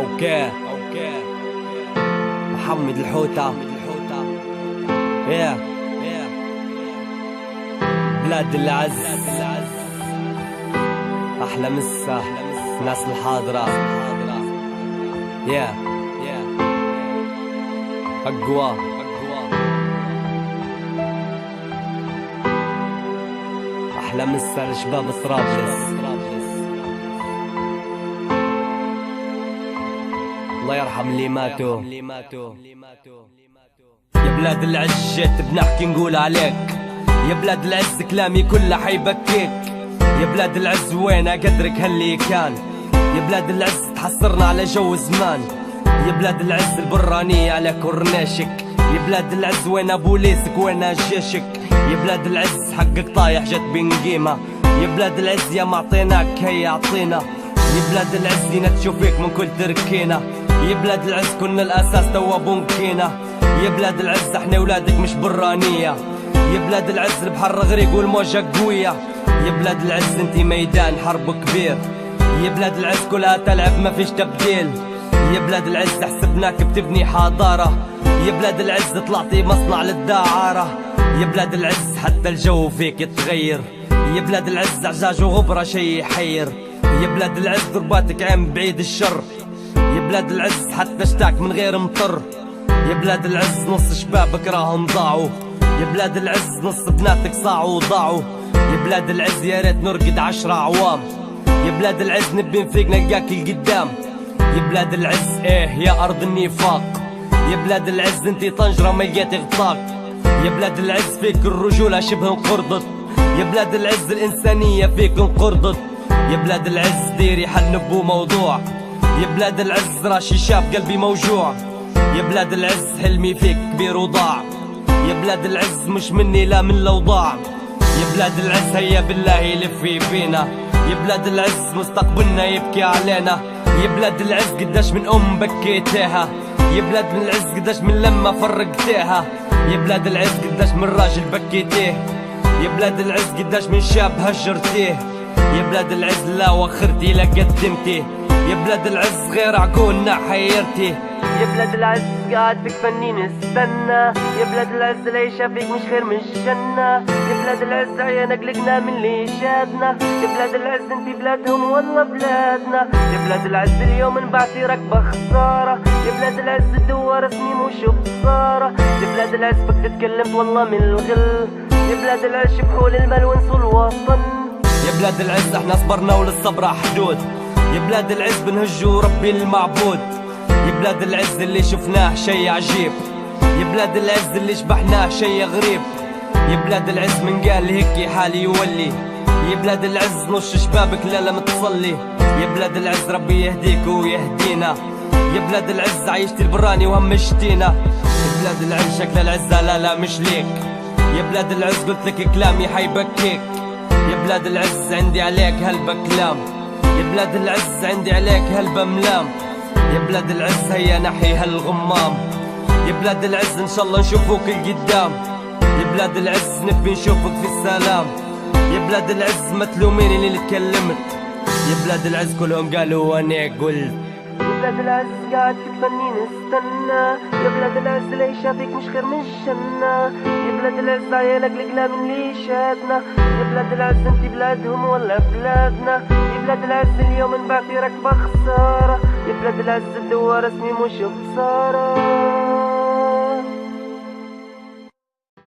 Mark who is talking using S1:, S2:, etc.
S1: اوكي محمد الحوتة بلاد العز احلى مسا الناس الحاضرة اقوى احلى مسا لشباب طرابلس. الله يرحم اللي ماتوا. يا بلاد العز جيت بنحكي نقول عليك، يا بلاد العز كلامي كله حيبكيك، يا بلاد العز وين قدرك هاللي كان، يا بلاد العز تحسرنا على جو زمان، يا بلاد العز البرانية على كورنيشك، يا بلاد العز وين بوليسك وين جيشك، يا بلاد العز حقك طايح جت بنقيمة، يا بلاد العز يا معطيناك هيا اعطينا، يا بلاد العز نتشوف فيك من كل تركينا، يا بلاد العز كنا الاساس توا بنكينا، يا بلاد العز احنا ولادك مش برانية، يا بلاد العز البحر غريق والموجة قوية، يا بلاد العز انتي ميدان حرب كبير، يا بلاد العز كلها تلعب ما فيش تبديل، يا بلاد العز حسبناك بتبني حضارة، يا بلاد العز طلعتي مصنع للدعارة، يا بلاد العز حتى الجو فيك يتغير، يا بلاد العز عجاج وغبرة شي يحير، يا بلاد العز ضرباتك عين بعيد الشر، يا بلاد العز حتى اشتاك من غير مطر، يا بلاد العز نص شبابك راهم ضاعوا، يا بلاد العز نص بناتك صاعوا وضاعوا، يا بلاد العز يا ريت نرقد 10 أعوام، يا بلاد العز نبي نفيق نلقاك القدام، يا بلاد العز يا أرض النفاق، يا بلاد العز انتي طنجرة ما لقيت غطاك، يا بلاد العز فيك الرجولة شبه انقرضت، يا بلاد العز الإنسانية فيك انقرضت، يا بلاد العز ديري حل نبو موضوع، يا بلاد العز راشي شاب قلبي موجوع، يا بلاد العز حلمي فيك كبير وضاع، يا بلاد العز مش مني لا من الأوضاع، يا بلاد العز هيا بالله يلفي بينا، يا بلاد العز مستقبلنا يبكي علينا، يا بلاد العز قداش من بكيتيها، يا بلاد العز قداش من لما فرقتيها، يا بلاد العز قداش من راجل بكيتيه، يا بلاد العز قداش من شاب هجرتيه، يا بلاد العز لا وخرتي لا قدمتي، يا بلاد العز غير عقولنا حيرتي، يا بلاد العز قاعد فيك فنين استنى، يا بلاد العز العيشة فيك مش خير من الجنة، يا بلاد العز عيانا قلقنا من اللي شادنا، يا بلاد العز انتي بلادهم والله بلادنا، يا بلاد العز اليوم نبعتي ركبة خسارة، يا بلاد العز الدوا رسمي مش بصارة، يا بلاد العز فك تكلمت والله من الغل، يا بلاد العز شبحول المال ونسوا الوطن، يا بلاد العز احنا صبرنا وللصبر حدود، يا بلاد العز بنهجوا ربي المعبود، يا بلاد العز اللي شفناه شي عجيب، يا بلاد العز اللي شبحناه شي غريب، يا بلاد العز من قال هيك حالي يولي، يا بلاد العز نص شبابك لا متصلي، يا بلاد العز ربي يهديك ويهدينا، يا بلاد العز عيشت البراني وهمشتينا، يا بلاد العز شكل العزة لا مش ليك، يا بلاد العز قلت لك كلامي حيبكيك، يا بلاد العز عندي عليك هلبة كلام، يا بلاد العز عندي عليك هلبة ملام، يا بلاد العز هيا نحي هالغمام، يا بلاد العز ان شاء الله نشوفوك القدام، يا بلاد العز نبي نشوفك في السلام، يا بلاد العز ما تلوميني اللي تكلمت، يا بلاد العز كلهم قالوا وانا قلت، يا بلاد العز قاعد فيك فنين استنى، يا بلاد العز العيشة فيك مش خير من الجنة، يا بلاد العز عيالك قلقنا من اللي شادنا، يا بلاد العز انتي بلادهم ولا بلادنا، يا بلاد العز اليوم نبعتي ركبة خسارة، يا بلاد العز الدوا رسمي مش بصارة.